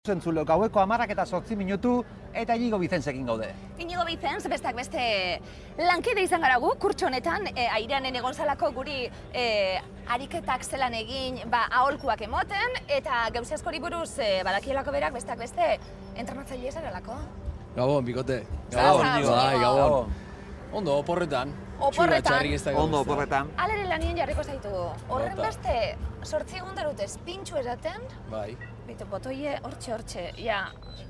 Zentzulo, gaueko 10:08 minutu eta Inigo Bizensekin gaude. Inigo Bizens, besteak beste lankide izan gara gu, kurtso honetan, aireanen egon zalako guri ariketak zelan egin, aholkuak emoten, eta gauza askori buruz badakielako berak, besteak beste, entrenatzaile zarelako. Gabon, bikote. Gabon, Inigo. Bai, gabon. Ondo, oporretan. Oporretan. Txarrik ez da gauza. Ondo, oporretan. Alere lanien jarriko zaitu. Horren beste, 8 egun darutez pintxu eraten, Bai. bitu, botoie hortxe, ja,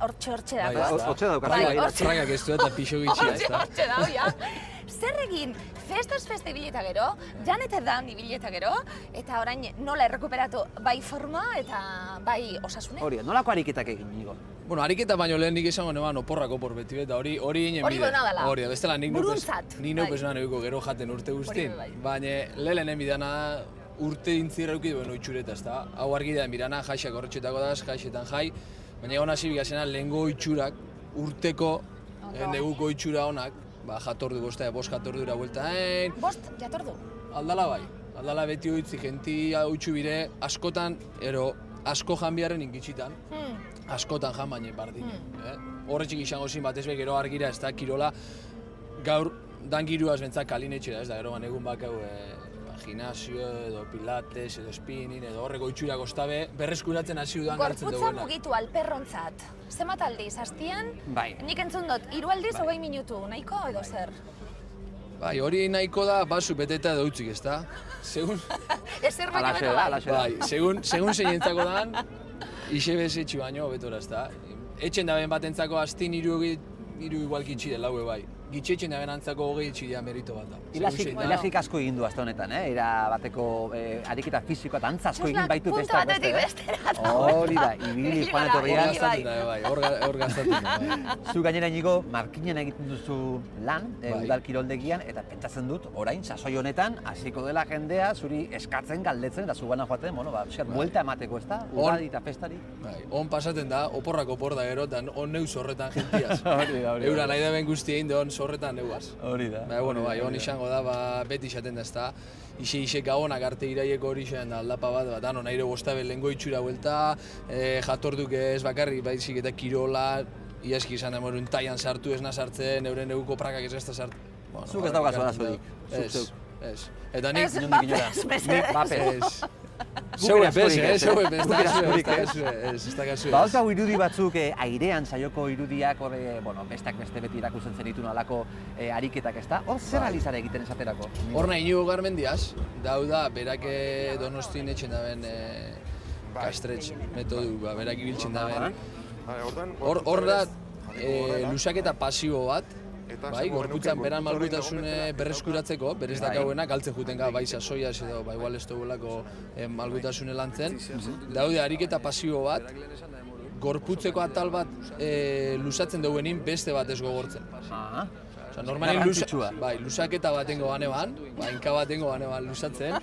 hortxe Bai, dago. Hortxe daukazu, Bai, bai. hortxe. Tragak ez du eta pixo gitxia, ez da. Hortxe dago, ja. Zer egin, festaz feste ibileta gero, jan eta dan ibileta gero, eta orain nola errekuperatu bai forma eta bai osasune? Hori, nolako ariketak egin, Inigo? Bueno, ariketa baino lehen nik esango neban oporrak opor beti, eta hori eginen Hori bide. bona dela. Hori, bestela nik Buruntzat, Ni bai. neupes neukiko gero jaten urte guztin. bai. Baina lehenen bidana urte intzirra eukit duen oitxureta, ez da. Hau argi da, mirana, jaixak horretxetako daz, jaixetan jai. Baina egon hasi bigazena lehengo oitxurak urteko neguko oitxura honak, jatordu gozta, 5 jatordura bueltain. 5 jatordu? Aldala bai, aldala beti oitzi, genti hautsu bire, askotan, asko jan biharren inkitxitan, askotan jan baina bardin. Horretxik izango zin batez be gero argira, ez da, kirola, gaur dan giruaz bentzak kalinetxera, ez da, gero egun bakau gimnasio edo pilates edo spinning edo horreko itxurak ostabe berreskuratzen hasi dudan galtzen duena. Gorputza mugitu alperrontzat. Zenbat aldiz, hastian? Bai. Nik entzun dut, 3 aldiz 20 minutu, nahiko edo zer? Bai, hori nahiko da basu beteta edo utzik, ez da? Segun... Ezer baino Alaxe beto da, bai. alaxe da. Bai, segun zeinentzako dan, ixe bezetxi baino betora, ez da? Etxen da ben batentzako hastin hiru igual gitxi dela haue bai. Gitxetxen da ben antzako 20 itxidean merito bat da. Ilasik asko egin du azte honetan, Era bateko ariketa fisikoa eta antza asko egin baitu Puntu besteak batetik beste. bestera. Hori da, ibili joan Hor etorrian. gastatzen da, bai, hor gastatzen da, bai. Zu gainera Inigo, markinen egiten duzu lan, Bai. udal kiroldegian, eta pentsatzen dut, orain, sasoi honetan, hasiko dela jendea, zuri eskatzen, galdetzen, eta zugana joaten, buelta emateko, ez da? Udari eta festari. Bai, on pasaten da, oporrak opor da gero, eta on neuz horretan gentiaz. Hori da. Eura nahi da ben guzti egin on zorretan neuaz. Hori da. On izango da, beti izaten da, ez da. Ixe gabonak arte iraieko hori izan da aldapa bat, dano nahi bostabe lehengo itxura buelta, jatorduk ez bakarrik, baizik eta kirola, iaski izan da morun taian sartu ez sartzen, euren neguko prakak ez da sartu. Zuk ez daukazu arazorik. Ez. Eta nik... Ez, Nik bapez. Zeu epez, ez da kasu. Bauzkagu irudi batzuk airean saioko irudiak, besteak beste beti irakusten zenitu nolako ariketak, ez da? Hor zer alizara egiten esaterako? Hor nahi Inigo Garmendiaz, da berak Donostin etxen daben kastretx metodu, berak ibiltzen daben. Hor da lusaketa pasibo bat, bai, gorputzan beran malgutasune berreskuratzeko, berez dakauena, galtzen juten bai sasoiaz edo, igual ez dugulako malgutasune lantzen. Daude ariketa pasibo bat, gorputzeko atal bat lusatzen duguenin beste bat ez gogortzen. Osa, normalin lusaketa batengo baneban, inka batengo baneban lusatzen.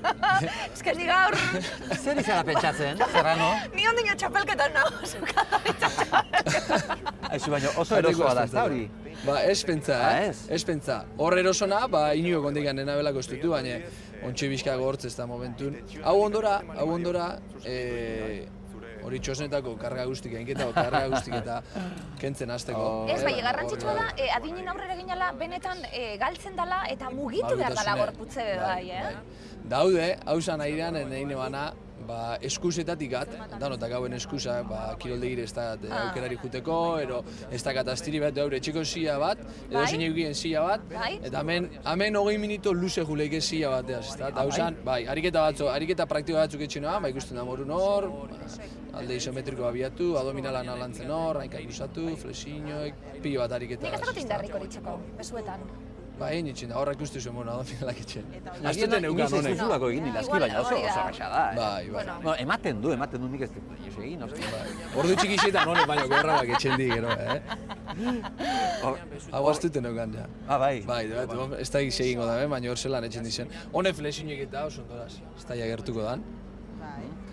Ez que ni gaur, Zer izara pentsatzen, Serrano? ni ondino txapelketan nago, Aizu baino oso erosoa da, ez da hori? Ez pentsa, ez? Ez pentsa. Hor erosona, Inigo kondikan nena belako ez dutu, baina ontxe bizka gortz ez da momentun. Hau ondora, hori txosnetako karga guztik, eginketako karga guztik eta kentzen hasteko. Ez, bai, garrantzitsua da, adinen aurrera ginala, benetan galtzen dala eta mugitu behar dala gorputze be bai, Daude, hausan airean, egin ebana, eskuzetatik gat, danotak hauen eskusa, kiroldegire ez da aukerari juteko, ero ez da katastiri bat, haure etxeko zia bat, edo zein egin zia bat, eta hemen 20 minuto luze juleike zia bateaz, ez da, eta hausan, ariketa praktiko batzuk etxenoa, ikusten da morun hor, alde isometriko abiatu, abdominalan alantzen hor, hainka lusatu, flexinoek, pilo bat ariketa. Nik ez dakot indarrik horitzeko, besuetan. Egin itxin da, horrak uste zuen abdominalak etxen. Aztuten eukiz ez duzulako egin nilazki, baina oso gaxa da. Bai. Ematen du nik ez dut egin, Ordu txikixetan honek baino gorrabak etxen di gero, Hau aztuten eukan, ja. Bai. Bai, ez da egingo da, baina hor zelan etxen dizen. Hone flexinoek eta oso ondoraz, ez da gertuko dan.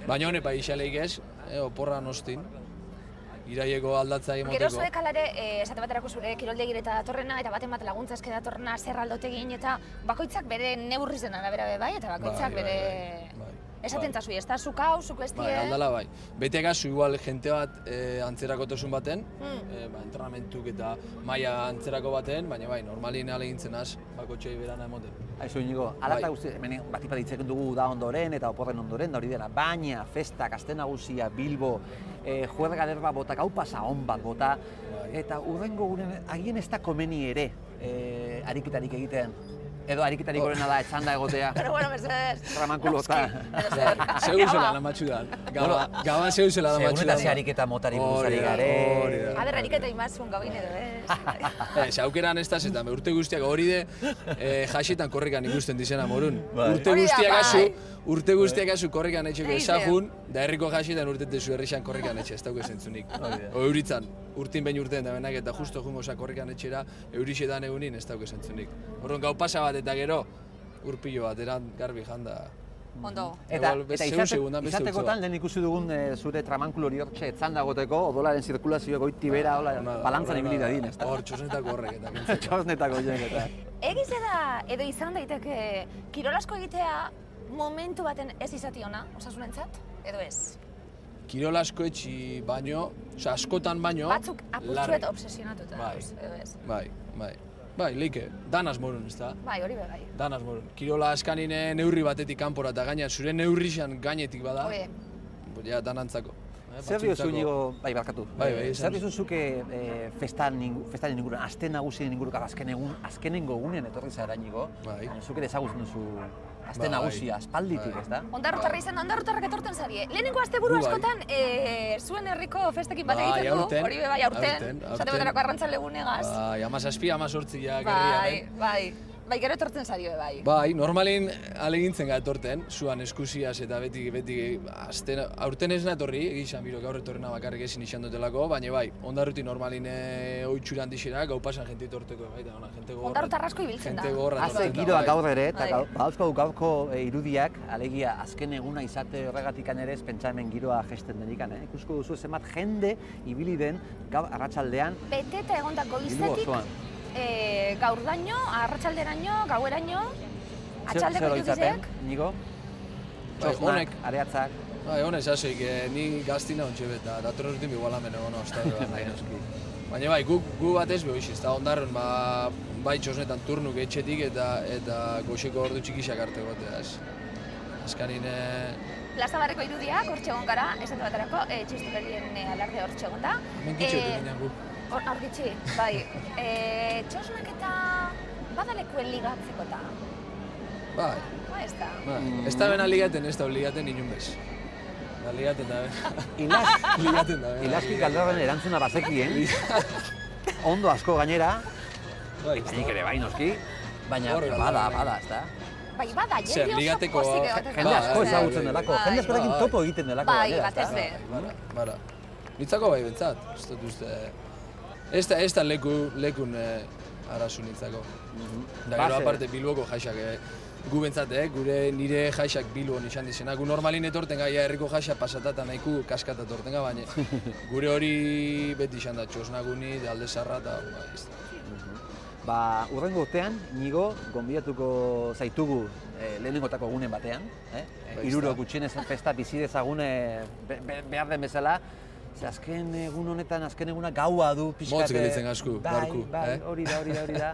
Baina hone bai isaleik ez, oporra nostin. Iraieko aldatza emoteko. Gero zuek alare, esate baterako zure kiroldegire eta datorrena, eta baten bat laguntza eske datorrena zer aldote egin, eta bakoitzak bere neurrizen arabera bai, eta bakoitzak bere... Esaten zazu, ez da, zuk hau, zuk bestie. Bai, aldala bai. Bete gazu igual jente bat antzerakotasun baten, entrenamentuk eta maila antzerako baten, baina bai, normalin alegintzen az, bakotxei berana emoten. Aizu, Inigo, ala eta guzti, batipat ditzeken dugu da ondoren eta oporren ondoren, da hori dena, baina, festak, aste nagusia, Bilbo, juerga derba bota, gau pasa on bat bota, eta urrengo guren, agien ez da komeni ere ariketarik egiten. Edo ariketarik gorena da etxanda egotea. Pero bueno, mesedez. Tramankulo eta... Zeu zela namatxudan. Gaba zeu zela namatxudan. Segun eta ze ariketa motari buruzari gare. A ber, ariketa imazun gauin edo, ez? Aukeran ez da zetan, urte guztiak hori de jasetan korrikan ikusten dizena morun. Urte guztiak azu korrikan etxeko ezagun, da herriko jasetan urtetezu herrixan korrikan etxe, ez dauke zentzunik. Euritzan, urtin behin urtean da benak eta justo jungo za korrikan etxera, eurixetan egunin ez dauke zentzunik. Horren gau pasa bat eta gero, urpilo bat, eran garbi janda. Ondo. Eta izatekotan, lehen ikusi dugun zure tramankulo hori hortxe etzan dagoteko, odolaren zirkulazioa goiti bera, balantzan ibili dadin, ez da? Hor, txosnetako horrek eta. Txosnetako horrek eta. Egiz edo izan daiteke, kirolasko egitea momentu baten ez izati ona, osasunentzat, edo ez? Kirolasko etxi baino, askotan baino, batzuk apurtzuet obsesionatuta, edo ez? Bai, leike, danaz morun, ez da? Bai, hori begai. Danaz morun. Kirola askanine neurri batetik kanpora eta gaina zure neurrixan gainetik bada, ja, danantzako. Zer diozu, Inigo, bai, barkatu. Zer diozu zuke festan inguruan, aste nagusien inguruko azkenengo gunean etorri zara, Inigo? Zuke dezagutzen duzu aste nagusia, aspalditik, ez da? Ondarrutarra izan, ondarrutarrak etorten zarie. Lehenengo asteburu askotan zuen herriko festekin bat egiten du, hori bai, aurten. Zate baterako arrantzalegунegaz. Bai, 17, 18 gerrian. Bai, gero etortzen zario, bai. Bai, normalin alegintzen gara etorten, zuan eskusiaz eta beti aurten ez natorri, egizan biro gaur etorrena bakarrik ezin izan dutelako, baina bai, ondarruti normalin oitxuran dixera, gau pasan jente etorteko, baita, jente gogorra. Ondarrutar asko ibiltzen da. Haze giroa gaur ere, eta badauzkagu gaurko irudiak, alegia azken eguna izate horregatikan ere ez pentsa hemen giroa gesten denikan, ikusko duzu zenbat jende ibili den gaur arratsaldean. Beteta egonda goizetik. Gaur daño, arratsalderaino, gaueraino, atxaldeko ituzizek. Inigo? Txosnak, areatzak. Honez, haseik, ni gaztina ontxe beta, datorren urtin bigualamen egon ostadua nahi noski. Baina bai, gu batez behoiz, eta ondarren bai txosnetan turnuk etxetik eta goxeko ordu txikisak arte gotea, ez. Azkanin... Plaza Barreko irudiak hortxe egon gara, esate baterako, txistuperien alarde hortxe egon da. Menkitxo dut gu. Argitxi, bai. Txosnak eta badalekuen ligatzeko eta? Bai. Ba, ez da. Ez da bena ligaten, ez da ligaten inun bez. Da ligaten da bena. Ligaten da bena. Ilaski galderaren erantzuna bazekien. Ondo asko gainera. Nik ere bai noski. Baina bada, ez da. Bai, bada, jende oso pozik egoten. Jende asko ezagutzen delako, jende askorekin topo egiten delako. Bai, batez be. Bara. Nitzako bai bentsat, ez dut uste... Ez da lekun arazu nintzako. Da gero aparte Bilboko jaixak, gu bentsat, gure nire jaixak Bilbon izan dizena. Gu normalin etorten gaia herriko jaixak pasatata nahiku kaskata etorten ga, baina gure hori beti izan da txosnaguni, alde zarra eta... Urrengo urtean, Inigo, gonbidatuko zaitugu lehenengotako gunen batean. Hiruro gutxienez festa bizi dezagun behar den bezala. Azken egun honetan, azken eguna gaua du pixkat... Motz gelditzen asku, barku. Bai, hori da.